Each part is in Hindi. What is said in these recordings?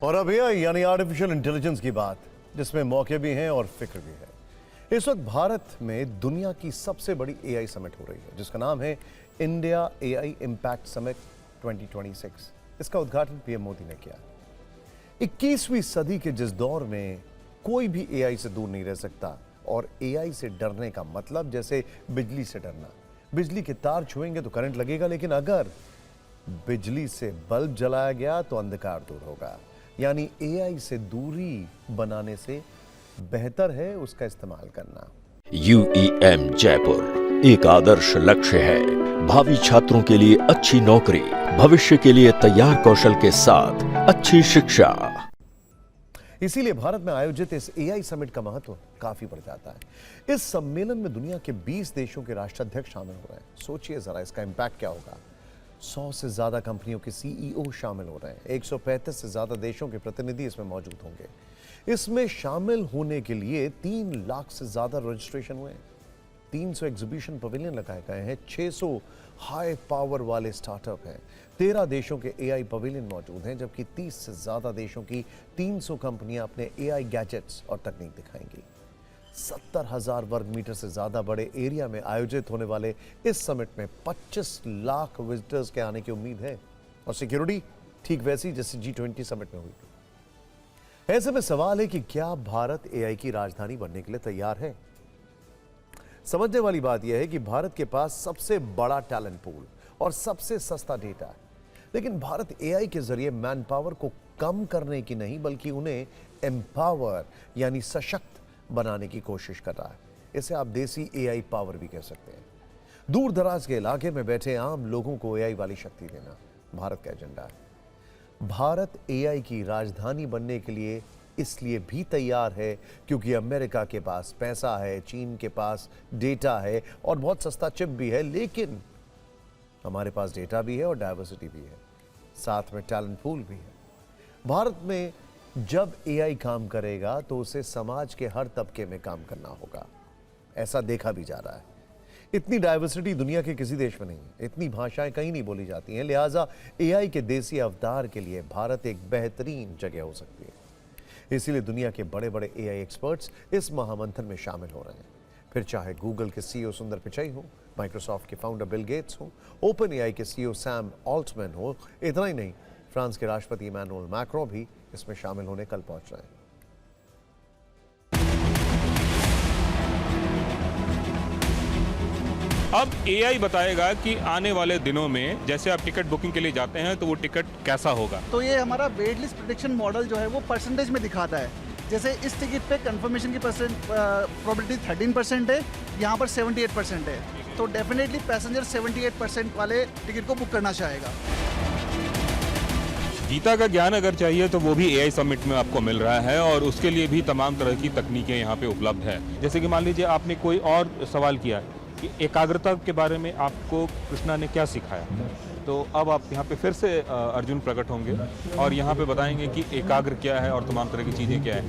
और अब एआई यानी आर्टिफिशियल इंटेलिजेंस की बात, जिसमें मौके भी हैं और फिक्र भी है। इस वक्त भारत में दुनिया की सबसे बड़ी एआई समिट हो रही है, जिसका नाम है इंडिया एआई इम्पैक्ट समिट 2026। इसका उद्घाटन पीएम मोदी ने किया। 21वीं सदी के जिस दौर में कोई भी एआई से दूर नहीं रह सकता, और एआई से डरने का मतलब जैसे बिजली से डरना। बिजली के तार छुएंगे तो करंट लगेगा, लेकिन अगर बिजली से बल्ब जलाया गया तो अंधकार दूर होगा। यानी एआई से दूरी बनाने से बेहतर है उसका इस्तेमाल करना। यूईएम जयपुर एक आदर्श लक्ष्य है। भावी छात्रों के लिए अच्छी नौकरी, भविष्य के लिए तैयार कौशल के साथ अच्छी शिक्षा। इसीलिए भारत में आयोजित इस एआई समिट का महत्व काफी बढ़ जाता है। इस सम्मेलन में दुनिया के 20 देशों के राष्ट्राध्यक्ष शामिल हो रहे हैं। सोचिए जरा इसका इम्पैक्ट क्या होगा। 100 से ज्यादा कंपनियों के सीईओ शामिल हो रहे हैं। 135 से ज्यादा देशों के प्रतिनिधि इसमें मौजूद होंगे। इसमें शामिल होने के लिए 3 लाख से ज्यादा रजिस्ट्रेशन हुए हैं। 300 एग्जीबिशन पवेलियन लगाए गए हैं। 600 हाई पावर वाले स्टार्टअप हैं। 13 देशों के एआई पवेलियन मौजूद हैं, जबकि 30 से ज्यादा देशों की 300 कंपनियां अपने एआई गैजेट्स और तकनीक दिखाएंगी। 70,000 वर्ग मीटर से ज्यादा बड़े एरिया में आयोजित होने वाले इस समिट में 25 लाख विजिटर्स के आने की उम्मीद है, और सिक्योरिटी ठीक वैसी जैसे G20 समिट में हुई थी। ऐसे में सवाल है कि क्या भारत एआई की राजधानी बनने के लिए तैयार है? समझने वाली बात यह है कि भारत के पास सबसे बड़ा टैलेंट पूल और सबसे सस्ता डेटा है, लेकिन भारत एआई के जरिए मैन पावर को कम करने की नहीं, बल्कि उन्हें एम्पावर यानी सशक्त बनाने की कोशिश कर रहा है। इसे आप देसी एआई पावर भी कह सकते हैं। दूर दराज के इलाके में बैठे आम लोगों को एआई वाली शक्ति देना भारत का एजेंडा है। भारत एआई की राजधानी बनने के लिए इसलिए भी तैयार है क्योंकि अमेरिका के पास पैसा है, चीन के पास डेटा है और बहुत सस्ता चिप भी है, लेकिन हमारे पास डेटा भी है और डायवर्सिटी भी है, साथ में टैलेंट पूल भी है। भारत में जब एआई काम करेगा तो उसे समाज के हर तबके में काम करना होगा। ऐसा देखा भी जा रहा है। इतनी डायवर्सिटी दुनिया के किसी देश में नहीं है। इतनी भाषाएं कहीं नहीं बोली जाती हैं। लिहाजा एआई के देसी अवतार के लिए भारत एक बेहतरीन जगह हो सकती है। इसीलिए दुनिया के बड़े बड़े एआई एक्सपर्ट्स इस महामंथन में शामिल हो रहे हैं। फिर चाहे गूगल के सीईओ सुंदर पिचाई हो, माइक्रोसॉफ्ट के फाउंडर बिल गेट्स हो, ओपन एआई के सीईओ सैम ऑल्टमैन हो, इतना ही नहीं, फ्रांस के राष्ट्रपति इमैनुअल मैक्रों भी इसमें शामिल होने कल पहुंच रहे हैं। अब एआई बताएगा कि आने वाले दिनों में जैसे आप टिकट बुकिंग के लिए जाते हैं तो वो टिकट कैसा होगा। तो ये हमारा वेट लिस्ट प्रेडिक्शन मॉडल जो है वो परसेंटेज में दिखाता है। जैसे इस टिकट पे कंफर्मेशन की प्रोबेबिलिटी 13% है, यहाँ पर 78% है। तो डेफिनेटली पैसेंजर 78% वाले टिकट को बुक करना चाहेगा। गीता का ज्ञान अगर चाहिए तो वो भी एआई समिट में आपको मिल रहा है, और उसके लिए भी तमाम तरह की तकनीकें यहाँ पे उपलब्ध है। जैसे कि मान लीजिए आपने कोई और सवाल किया कि एकाग्रता के बारे में आपको कृष्णा ने क्या सिखाया, तो अब आप यहाँ पे फिर से अर्जुन प्रकट होंगे और यहाँ पे बताएंगे कि एकाग्र क्या है और तमाम तरह की चीज़ें क्या है।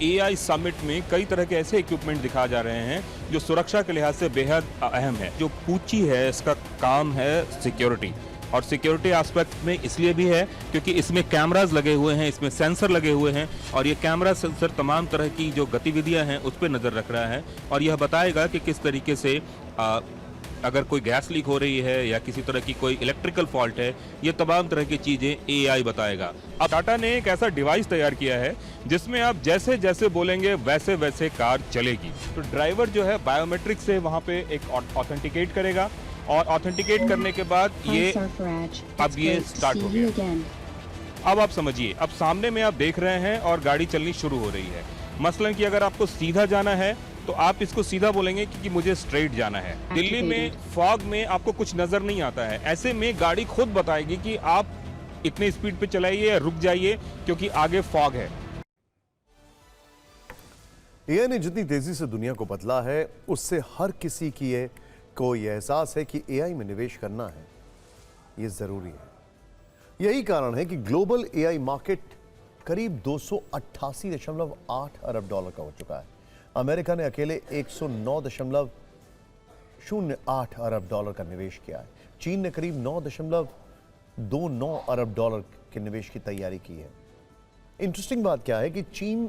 एआई समिट में कई तरह के ऐसे इक्विपमेंट दिखाए जा रहे हैं जो सुरक्षा के लिहाज से बेहद अहम है। जो पूची है इसका काम है सिक्योरिटी, और सिक्योरिटी एस्पेक्ट में इसलिए भी है क्योंकि इसमें कैमरास लगे हुए हैं, इसमें सेंसर लगे हुए हैं, और ये कैमरा सेंसर तमाम तरह की जो गतिविधियां हैं उस पर नज़र रख रहा है, और यह बताएगा कि किस तरीके से अगर कोई गैस लीक हो रही है या किसी तरह की कोई इलेक्ट्रिकल फॉल्ट है, ये तमाम तरह की चीज़ें एआई बताएगा। अब टाटा ने एक ऐसा डिवाइस तैयार किया है जिसमें आप जैसे जैसे बोलेंगे वैसे वैसे कार चलेगी। तो ड्राइवर जो है बायोमेट्रिक से वहाँ पे एक ऑथेंटिकेट करेगा, और ऑथेंटिकेट करने के बाद ये अब ये स्टार्ट हो गया। अब आप समझिए, अब सामने में आप देख रहे हैं और गाड़ी चलनी शुरू हो रही है। मसलन कि अगर आपको सीधा जाना है तो आप इसको सीधा बोलेंगे कि मुझे स्ट्रेट जाना है। दिल्ली में फॉग में आपको कुछ नजर नहीं आता है, ऐसे में गाड़ी खुद बताएगी कि आप इतने स्पीड पे चलाइए या रुक जाइए क्योंकि आगे फॉग है। एआई ने जितनी तेजी से दुनिया को बदला है, उससे हर किसी की को यह एहसास है कि एआई में निवेश करना है, यह जरूरी है। यही कारण है कि ग्लोबल एआई मार्केट करीब 288.8 अरब डॉलर का हो चुका है। अमेरिका ने अकेले 109.08 अरब डॉलर का निवेश किया है। चीन ने करीब 9.29 अरब डॉलर के निवेश की तैयारी की है। इंटरेस्टिंग बात क्या है कि चीन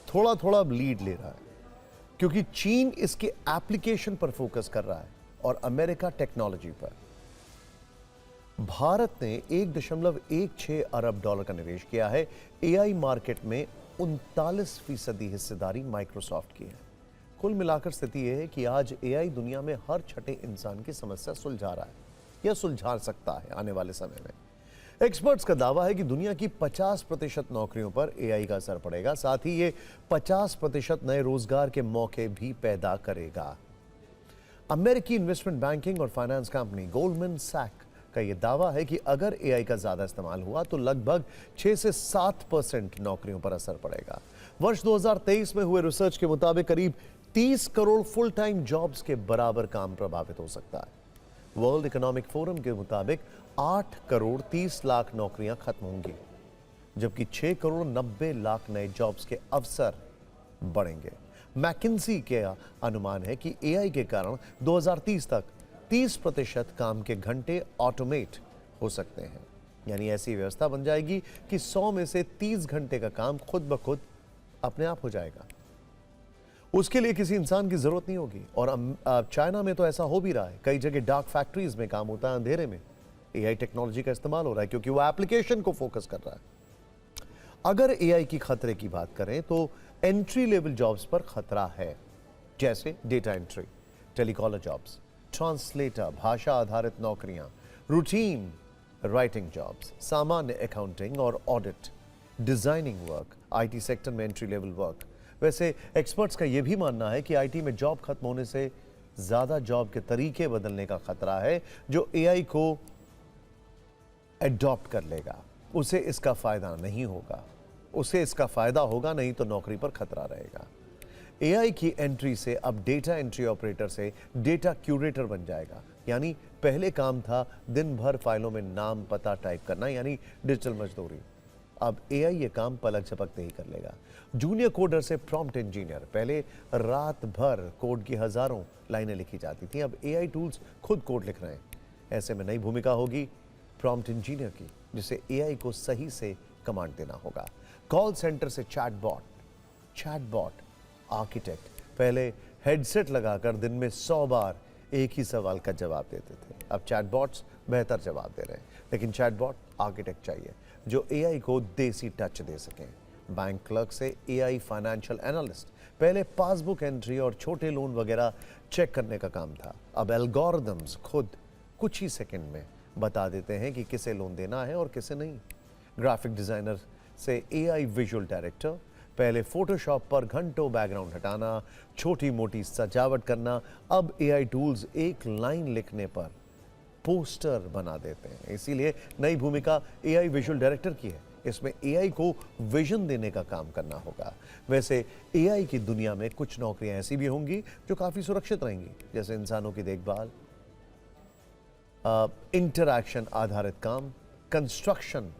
थोड़ा थोड़ा लीड ले रहा है, क्योंकि चीन इसके एप्लीकेशन पर फोकस कर रहा है और अमेरिका टेक्नोलॉजी पर। भारत ने 1.16 अरब डॉलर का निवेश किया है। एआई मार्केट में 39% हिस्सेदारी माइक्रोसॉफ्ट की है। कुल मिलाकर स्थिति यह है कि आज एआई दुनिया में हर छठे इंसान की समस्या सुलझा रहा है या सुलझा सकता है आने वाले समय में। एक्सपर्ट्स का दावा है कि दुनिया की 50% नौकरियों पर एआई का असर पड़ेगा, साथ ही ये 50% नए रोजगार के मौके भी पैदा करेगा। अमेरिकी इन्वेस्टमेंट बैंकिंग और फाइनेंस कंपनी गोल्डमैन सैक का यह दावा है कि अगर एआई का ज्यादा इस्तेमाल हुआ तो लगभग 6 से 7% नौकरियों पर असर पड़ेगा। वर्ष 2023 में हुए रिसर्च के मुताबिक करीब 30 करोड़ फुल टाइम जॉब्स के बराबर काम प्रभावित हो सकता है। वर्ल्ड इकोनॉमिक फोरम के मुताबिक 8 करोड़ 30 लाख नौकरियां खत्म होंगी, जबकि 6 करोड़ 90 लाख नए जॉब्स के अवसर बढ़ेंगे। मैकिन्सी के अनुमान है कि एआई के कारण 2030 तक 30% काम के घंटे ऑटोमेट हो सकते हैं, यानी ऐसी व्यवस्था बन जाएगी कि 100 में से 30 घंटे का काम खुद ब खुद अपने आप हो जाएगा। उसके लिए किसी इंसान की जरूरत नहीं होगी। और चाइना में तो ऐसा हो भी रहा है। कई जगह डार्क फैक्ट्रीज में काम होता है, अंधेरे में एआई टेक्नोलॉजी का इस्तेमाल हो रहा है, क्योंकि वो एप्लीकेशन को फोकस कर रहा है। अगर एआई की खतरे की बात करें तो एंट्री लेवल जॉब्स पर खतरा है, जैसे data entry, telecaller jobs, translator, भाषा आधारित नौकरियां, रूटीन राइटिंग जॉब्स, सामान्य अकाउंटिंग और audit, designing work, IT sector में एंट्री लेवल वर्क। वैसे एक्सपर्ट्स का यह भी मानना है कि आईटी में जॉब खत्म होने से ज्यादा जॉब के तरीके बदलने का खतरा है। जो एआई को एडॉप्ट कर लेगा उसे इसका फायदा नहीं होगा, उसे इसका फायदा होगा नहीं तो नौकरी पर खतरा रहेगा। एआई की एंट्री से अब डेटा एंट्री ऑपरेटर से डेटा क्यूरेटर बन जाएगा, यानी पहले काम था दिन भर फाइलों में नाम पता टाइप करना, यानी डिजिटल मजदूरी। अब एआई ये काम पलक झपकते ही कर लेगा। जूनियर कोडर से प्रॉम्प्ट इंजीनियर, पहले रात भर कोड की हजारों लाइनें लिखी जाती थी, अब एआई टूल्स खुद कोड लिख रहे हैं। ऐसे में नई भूमिका होगी प्रॉम्प्ट इंजीनियर की, जिसे एआई को सही से कमांड देना होगा। कॉल सेंटर से चैटबॉट आर्किटेक्ट, पहले हेडसेट लगाकर दिन में 100 बार एक ही सवाल का जवाब देते थे, अब चैटबॉट्स बेहतर जवाब दे रहे हैं। लेकिन चैटबॉट आर्किटेक्ट चाहिए जो एआई को देसी टच दे सकें। बैंक क्लर्क से एआई फाइनेंशियल एनालिस्ट, पहले पासबुक एंट्री और छोटे लोन वगैरह चेक करने का काम था, अब एल्गोरिदम्स खुद कुछ ही सेकंड में बता देते हैं कि किसे लोन देना है और किसे नहीं। ग्राफिक डिजाइनर से एआई विजुअल डायरेक्टर, पहले फोटोशॉप पर घंटों बैकग्राउंड हटाना, छोटी मोटी सजावट करना, अब एआई टूल्स एक लाइन लिखने पर पोस्टर बना देते हैं। इसीलिए नई भूमिका एआई विजुअल डायरेक्टर की है। इसमें एआई को विजन देने का काम करना होगा। वैसे एआई की दुनिया में कुछ नौकरियां ऐसी भी होंगी जो काफी सुरक्षित रहेंगी, जैसे इंसानों की देखभाल, इंटरैक्शन आधारित काम, कंस्ट्रक्शन,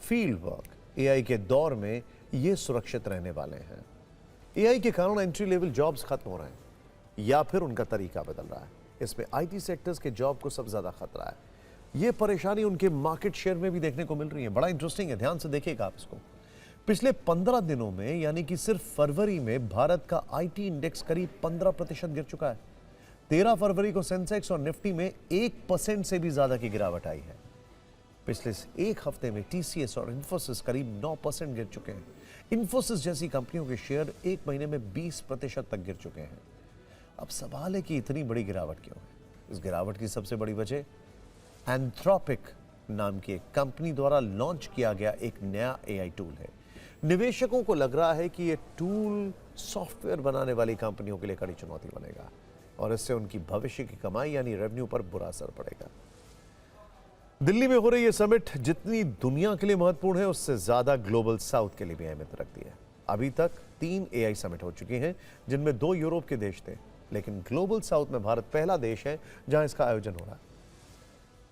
फील्ड वर्क। एआई के दौर में ये सुरक्षित रहने वाले हैं। एआई के कारण एंट्री लेवल जॉब्स खत्म हो रहे हैं या फिर उनका तरीका बदल रहा है। इसमें आईटी सेक्टर्स के जॉब को सबसे ज्यादा खतरा है। ये परेशानी उनके मार्केट शेयर में भी देखने को मिल रही है। बड़ा इंटरेस्टिंग है, ध्यान से देखिएगा आप इसको। पिछले 15 दिनों में, यानी कि सिर्फ फरवरी में, भारत का आईटी इंडेक्स करीब 15% गिर चुका है। 13 फरवरी को सेंसेक्स और निफ्टी में 1% से भी ज्यादा की गिरावट आई है। पिछले एक हफ्ते में टीसीएस और इन्फोसिस करीब 9% गिर चुके हैं। इन्फोसिस जैसी कंपनियों के शेयर एक महीने में 20% तक गिर चुके हैं। अब सवाल है कि इतनी बड़ी गिरावट क्यों है? इस गिरावट की सबसे बड़ी वजह एंथ्रोपिक नाम की एक कंपनी द्वारा लॉन्च किया गया एक नया एआई टूल है। निवेशकों को लग रहा है कि यह टूल सॉफ्टवेयर बनाने वाली कंपनियों के लिए कड़ी चुनौती बनेगा और इससे उनकी भविष्य की कमाई यानी रेवेन्यू पर बुरा असर पड़ेगा। दिल्ली में हो रही यह समिट जितनी दुनिया के लिए महत्वपूर्ण है, उससे ज्यादा ग्लोबल साउथ के लिए भी अहमियत रखती है। अभी तक 3 एआई समिट हो चुकी हैं, जिनमें 2 यूरोप के देश थे, लेकिन ग्लोबल साउथ में भारत पहला देश है जहां इसका आयोजन हो रहा है।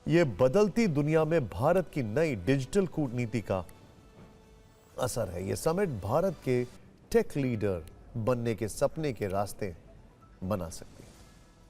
यह बदलती दुनिया में भारत की नई डिजिटल कूटनीति का असर है। यह समिट भारत के टेक लीडर बनने के सपने के रास्ते बना सकता है।